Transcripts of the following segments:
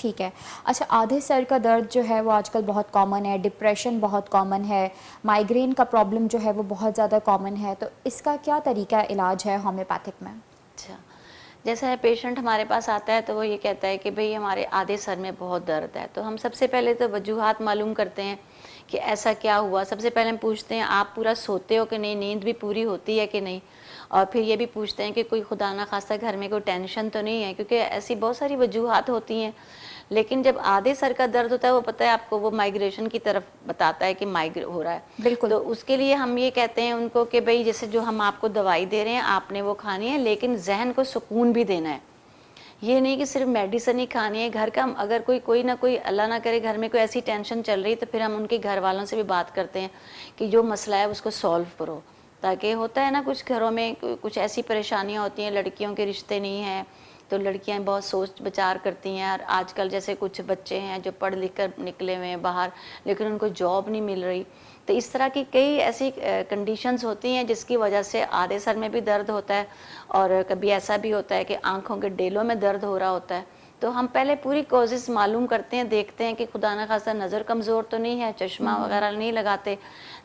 ٹھیک ہے. اچھا آدھے سر کا درد جو ہے وہ آج کل بہت کامن ہے, ڈپریشن بہت کامن ہے, مائیگرین کا پرابلم جو ہے وہ بہت زیادہ کامن ہے, تو اس کا کیا طریقہ علاج ہے ہومیوپیتھک میں؟ اچھا، جیسا ہے پیشنٹ ہمارے پاس آتا ہے تو وہ یہ کہتا ہے کہ بھئی ہمارے آدھے سر میں بہت درد ہے, تو ہم سب سے پہلے تو وجوہات معلوم کرتے ہیں کہ ایسا کیا ہوا. سب سے پہلے ہم پوچھتے ہیں آپ پورا سوتے ہو کہ نہیں, نیند بھی پوری ہوتی ہے کہ نہیں, اور پھر یہ بھی پوچھتے ہیں کہ کوئی خدا نہ خواستہ گھر میں کوئی ٹینشن تو نہیں ہے, کیونکہ ایسی بہت ساری وجوہات ہوتی ہیں. لیکن جب آدھے سر کا درد ہوتا ہے وہ پتہ ہے آپ کو, وہ مائیگریشن کی طرف بتاتا ہے کہ مائیگر ہو رہا ہے. بالکل. تو اس کے لیے ہم یہ کہتے ہیں ان کو کہ بھئی جیسے جو ہم آپ کو دوائی دے رہے ہیں آپ نے وہ کھانی ہے, لیکن ذہن کو سکون بھی دینا ہے. یہ نہیں کہ صرف میڈیسن ہی کھانی ہے. گھر کا اگر کوئی نہ کوئی اللہ نہ کرے گھر میں کوئی ایسی ٹینشن چل رہی ہے تو پھر ہم ان کے گھر والوں سے بھی بات کرتے ہیں کہ جو مسئلہ ہے اس کو سولو کرو. تاکہ ہوتا ہے نا کچھ گھروں میں کچھ ایسی پریشانیاں ہوتی ہیں, لڑکیوں کے رشتے نہیں ہیں تو لڑکیاں بہت سوچ بچار کرتی ہیں. اور آج کل جیسے کچھ بچے ہیں جو پڑھ لکھ کر نکلے ہوئے ہیں باہر, لیکن ان کو جاب نہیں مل رہی. تو اس طرح کی کئی ایسی کنڈیشنز ہوتی ہیں جس کی وجہ سے آدھے سر میں بھی درد ہوتا ہے, اور کبھی ایسا بھی ہوتا ہے کہ آنکھوں کے ڈیلوں میں درد ہو رہا ہوتا ہے. تو ہم پہلے پوری کوزز معلوم کرتے ہیں, دیکھتے ہیں کہ خدا نہ خواستہ نظر کمزور تو نہیں ہے, چشمہ وغیرہ نہیں لگاتے.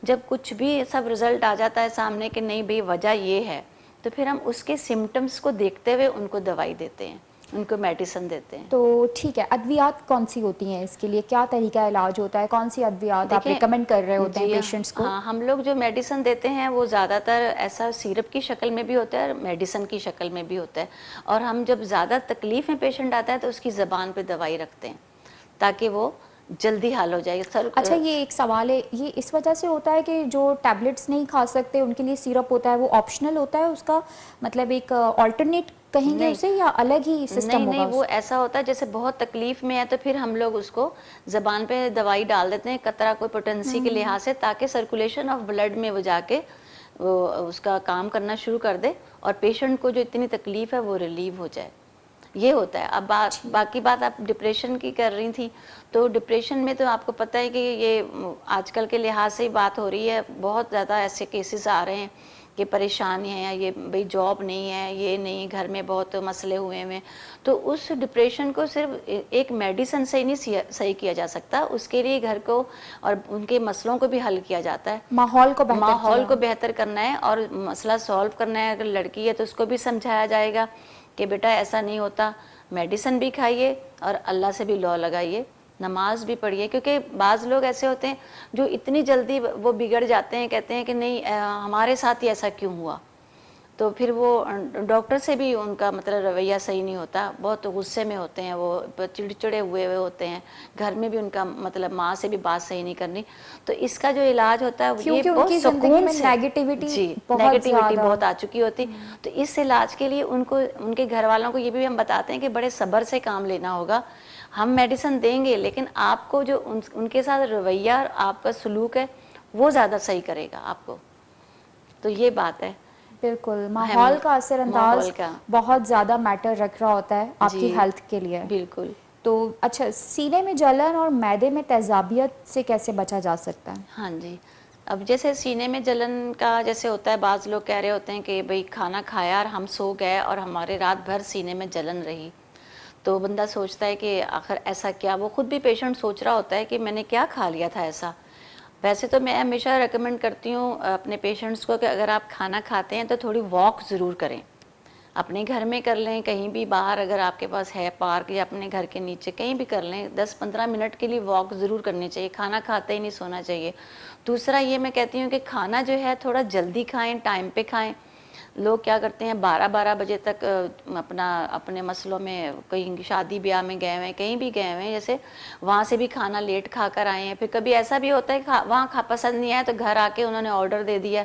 جب کچھ بھی سب رزلٹ آ جاتا ہے سامنے کہ نہیں بھئی وجہ یہ ہے, تو پھر ہم اس کے سمٹمز کو دیکھتے ہوئے ان کو دوائی دیتے ہیں, ان کو میڈیسن دیتے ہیں. تو ٹھیک ہے, ادویات کون سی ہوتی ہیں اس کے لیے, کیا طریقہ علاج ہوتا ہے, کون سی ادویات آپ دیکھیں ریکمینڈ کر رہے ہوتے ہیں جی پیشنٹس کو؟ ہاں, ہم لوگ جو میڈیسن دیتے ہیں وہ زیادہ تر ایسا سیرپ کی شکل میں بھی ہوتا ہے اور میڈیسن کی شکل میں بھی ہوتا ہے. اور ہم جب زیادہ تکلیف میں پیشنٹ آتا ہے تو اس کی زبان پہ دوائی رکھتے ہیں تاکہ وہ جلدی حل ہو جائے. اچھا یہ ایک سوال ہے, یہ اس وجہ سے ہوتا ہے کہ جو ٹیبلٹس نہیں کھا سکتے ان کے لیے سیرپ ہوتا ہے, وہ آپشنل ہوتا ہے, اس کا مطلب ایک آلٹرنیٹ کہیں گے نہیں اسے, یا الگ ہی سسٹم ہوگا؟ نہیں, وہ ایسا ہوتا ہے جیسے بہت تکلیف میں ہے تو پھر ہم لوگ اس کو زبان پہ دوائی ڈال دیتے ہیں قطرہ کوئی پوٹنسی کے لحاظ سے, تاکہ سرکولیشن آف بلڈ میں وہ جا کے وہ اس کا کام کرنا شروع کر دے اور پیشنٹ کو جو اتنی تکلیف ہے وہ ریلیو ہو جائے. یہ ہوتا ہے. اب باقی بات آپ ڈپریشن کی کر رہی تھیں, تو ڈپریشن میں تو آپ کو پتہ ہے کہ یہ آج کل کے لحاظ سے ہی بات ہو رہی ہے, بہت زیادہ ایسے کیسز آ رہے ہیں کہ پریشانی ہے, یہ بھئی جاب نہیں ہے, یہ نہیں, گھر میں بہت مسئلے ہوئے ہیں. تو اس ڈپریشن کو صرف ایک میڈیسن سے ہی نہیں صحیح کیا جا سکتا, اس کے لیے گھر کو اور ان کے مسئلوں کو بھی حل کیا جاتا ہے. ماحول کو بہتر کرنا ہے اور مسئلہ سولو کرنا ہے. اگر لڑکی ہے تو اس کو بھی سمجھایا جائے گا کہ بیٹا ایسا نہیں ہوتا, میڈیسن بھی کھائیے اور اللہ سے بھی لو لگائیے, نماز بھی پڑھیے. کیونکہ بعض لوگ ایسے ہوتے ہیں جو اتنی جلدی وہ بگڑ جاتے ہیں, کہتے ہیں کہ نہیں ہمارے ساتھ ہی ایسا کیوں ہوا, تو پھر وہ ڈاکٹر سے بھی ان کا مطلب رویہ صحیح نہیں ہوتا, بہت غصے میں ہوتے ہیں, وہ چڑچڑے ہوئے ہوتے ہیں, گھر میں بھی ان کا مطلب ماں سے بھی بات صحیح نہیں کرنی. تو اس کا جو علاج ہوتا ہے یہ بہت سکون سے, جی نیگیٹیوٹی بہت آ چکی ہوتی. تو اس علاج کے لیے ان کو ان کے گھر والوں کو یہ بھی ہم بتاتے ہیں کہ بڑے صبر سے کام لینا ہوگا. ہم میڈیسن دیں گے لیکن آپ کو جو ان کے ساتھ رویہ اور آپ کا سلوک ہے وہ زیادہ صحیح کرے گا آپ کو. تو یہ بات ہے. بالکل, ماحول کا اثر انداز ماحول کا بہت زیادہ میٹر رکھ رہا ہوتا ہے آپ کی جی ہیلتھ کے لیے. بالکل. تو اچھا, سینے میں جلن اور معدے میں تیزابیت سے کیسے بچا جا سکتا ہے؟ ہاں جی, اب جیسے سینے میں جلن کا جیسے ہوتا ہے, بعض لوگ کہہ رہے ہوتے ہیں کہ بھئی کھانا کھایا اور ہم سو گئے اور ہمارے رات بھر سینے میں جلن رہی. تو بندہ سوچتا ہے کہ آخر ایسا کیا, وہ خود بھی پیشنٹ سوچ رہا ہوتا ہے کہ میں نے کیا کھا لیا تھا ایسا. ویسے تو میں ہمیشہ ریکمینڈ کرتی ہوں اپنے پیشنٹس کو کہ اگر آپ کھانا کھاتے ہیں تو تھوڑی واک ضرور کریں, اپنے گھر میں کر لیں, کہیں بھی باہر اگر آپ کے پاس ہے پارک یا اپنے گھر کے نیچے کہیں بھی کر لیں, 10-15 منٹ کے لیے واک ضرور کرنی چاہیے. کھانا کھاتے ہی نہیں سونا چاہیے. دوسرا یہ میں کہتی ہوں کہ کھانا جو ہے تھوڑا جلدی کھائیں, ٹائم پہ کھائیں. لوگ کیا کرتے ہیں 12 بجے تک اپنے مسئلوں میں, کہیں شادی بیاہ میں گئے ہوئے ہیں, کہیں بھی گئے ہوئے ہیں, جیسے وہاں سے بھی کھانا لیٹ کھا کر آئے ہیں. پھر کبھی ایسا بھی ہوتا ہے کہ وہاں پسند نہیں آیا تو گھر آ کے انہوں نے آرڈر دے دیا,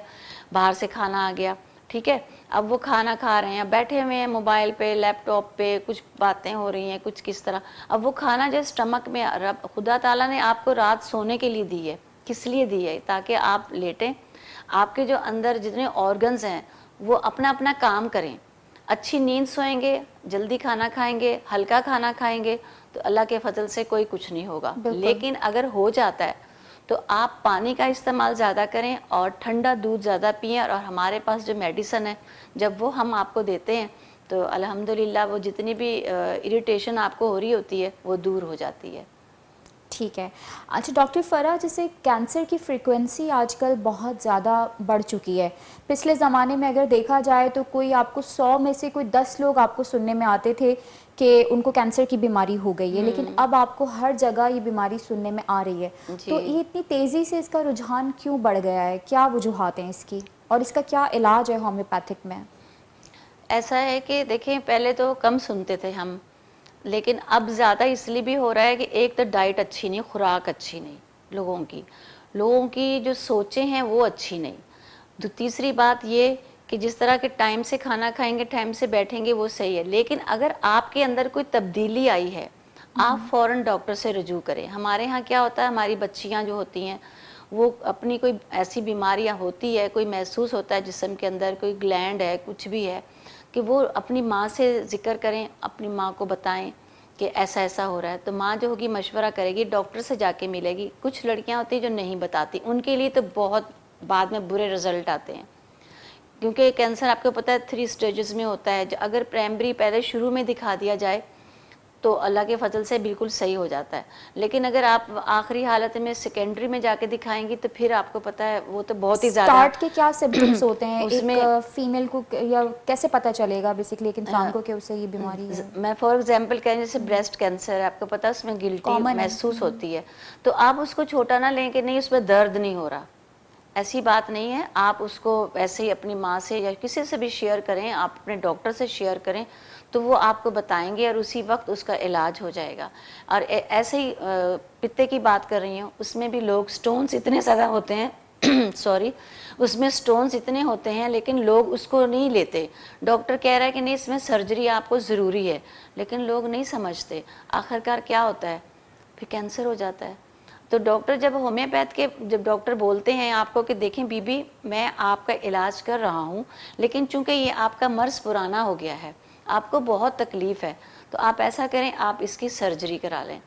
باہر سے کھانا آ گیا, ٹھیک ہے. اب وہ کھانا کھا رہے ہیں, بیٹھے ہوئے ہیں موبائل پہ, لیپ ٹاپ پہ, کچھ باتیں ہو رہی ہیں, کچھ کس طرح. اب وہ کھانا جو اسٹمک میں, خدا تعالیٰ نے آپ کو رات سونے کے لیے دی ہے, کس لیے دی ہے؟ تاکہ آپ لیٹیں, آپ کے جو اندر جتنے آرگنز ہیں وہ اپنا اپنا کام کریں. اچھی نیند سوئیں گے, جلدی کھانا کھائیں گے, ہلکا کھانا کھائیں گے تو اللہ کے فضل سے کوئی کچھ نہیں ہوگا. لیکن اگر ہو جاتا ہے تو آپ پانی کا استعمال زیادہ کریں اور ٹھنڈا دودھ زیادہ پئیں. اور ہمارے پاس جو میڈیسن ہے جب وہ ہم آپ کو دیتے ہیں تو الحمدللہ وہ جتنی بھی اریٹیشن آپ کو ہو رہی ہوتی ہے وہ دور ہو جاتی ہے. ٹھیک ہے. اچھا ڈاکٹر فرح، جیسے کینسر کی فریکوینسی آج کل بہت زیادہ بڑھ چکی ہے. پچھلے زمانے میں اگر دیکھا جائے تو کوئی آپ کو 100 میں سے کوئی 10 لوگ آپ کو سننے میں آتے تھے کہ ان کو کینسر کی بیماری ہو گئی ہے، لیکن اب آپ کو ہر جگہ یہ بیماری سننے میں آ رہی ہے. تو جی یہ اتنی تیزی سے اس کا رجحان کیوں بڑھ گیا ہے؟ کیا وجوہات ہیں اس کی، اور اس کا کیا علاج ہے ہومیوپیتھک میں؟ ایسا ہے کہ دیکھیں پہلے تو کم سنتے تھے ہم، لیکن اب زیادہ اس لیے بھی ہو رہا ہے کہ ایک تو ڈائٹ اچھی نہیں، خوراک اچھی نہیں لوگوں کی جو سوچیں ہیں وہ اچھی نہیں. تیسری بات یہ کہ جس طرح کے ٹائم سے کھانا کھائیں گے، ٹائم سے بیٹھیں گے، وہ صحیح ہے. لیکن اگر آپ کے اندر کوئی تبدیلی آئی ہے، آپ فوراً ڈاکٹر سے رجوع کریں. ہمارے ہاں کیا ہوتا ہے، ہماری بچیاں جو ہوتی ہیں وہ اپنی کوئی ایسی بیماریاں ہوتی ہے، کوئی محسوس ہوتا ہے جسم کے اندر کوئی گلینڈ ہے، کچھ بھی ہے، کہ وہ اپنی ماں سے ذکر کریں، اپنی ماں کو بتائیں کہ ایسا ایسا ہو رہا ہے. تو ماں جو ہوگی مشورہ کرے گی، ڈاکٹر سے جا کے ملے گی. کچھ لڑکیاں ہوتی ہیں جو نہیں بتاتی، ان کے لیے تو بہت بعد میں برے رزلٹ آتے ہیں، کیونکہ کینسر آپ کو پتہ ہے 3 سٹیجز میں ہوتا ہے. اگر پرائمری پہلے شروع میں دکھا دیا جائے تو اللہ کے فضل سے بالکل صحیح ہو جاتا ہے. لیکن اگر آپ آخری حالت میں سیکنڈری میں جا کے دکھائیں گی تو پھر آپ کو پتہ ہے وہ تو بہت ہی زیادہ سٹارٹ کے کیا سمپٹمز ہوتے ہیں اس ایک میں فیمیل کو، یا کیسے پتہ چلے گا بیسکلی ایک انسان کو کہ اسے یہ بیماری ہے؟ میں فار ایگزامپل کہیں جیسے بریسٹ کینسر ہے، آپ کو پتہ ہے اس میں گلٹی کامن ہے. محسوس ہوتی ہے. تو آپ اس کو چھوٹا نہ لیں کہ نہیں اس میں درد نہیں ہو رہا، ایسی بات نہیں ہے. آپ اس کو ایسے ہی اپنی ماں سے یا کسی سے بھی شیئر کریں، آپ اپنے ڈاکٹر سے شیئر کریں تو وہ آپ کو بتائیں گے اور اسی وقت اس کا علاج ہو جائے گا. اور ایسے ہی پتے کی بات کر رہی ہوں، اس میں بھی لوگ سٹونز اتنے زیادہ ہوتے ہیں سوری، اس میں سٹونز اتنے ہوتے ہیں لیکن لوگ اس کو نہیں لیتے. ڈاکٹر کہہ رہا ہے کہ نہیں اس میں سرجری آپ کو ضروری ہے، لیکن لوگ نہیں سمجھتے. آخرکار کیا ہوتا ہے، پھر کینسر ہو جاتا ہے. تو ڈاکٹر جب ہومیوپیتھ کے جب ڈاکٹر بولتے ہیں آپ کو کہ دیکھیں بی بی میں آپ کا علاج کر رہا ہوں، لیکن چونکہ یہ آپ کا مرض پرانا ہو گیا ہے، آپ کو بہت تکلیف ہے، تو آپ ایسا کریں آپ اس کی سرجری کرا لیں.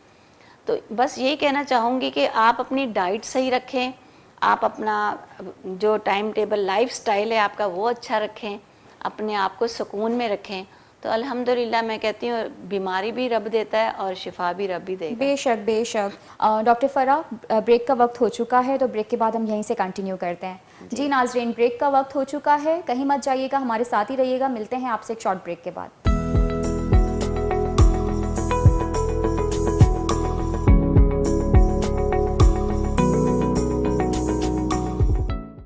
تو بس یہی کہنا چاہوں گی کہ آپ اپنی ڈائٹ صحیح رکھیں، آپ اپنا جو ٹائم ٹیبل لائف سٹائل ہے آپ کا وہ اچھا رکھیں، اپنے آپ کو سکون میں رکھیں. تو الحمدللہ میں کہتی ہوں بیماری بھی رب دیتا ہے اور شفا بھی رب ہی دے گا. بے شک بے شک. ڈاکٹر فرح، بریک کا وقت ہو چکا ہے، تو بریک کے بعد ہم یہیں سے کنٹینیو کرتے ہیں. جی ناظرین، بریک کا وقت ہو چکا ہے، کہیں مت جائیے گا، ہمارے ساتھ ہی رہیے گا. ملتے ہیں آپ سے ایک شارٹ بریک کے بعد.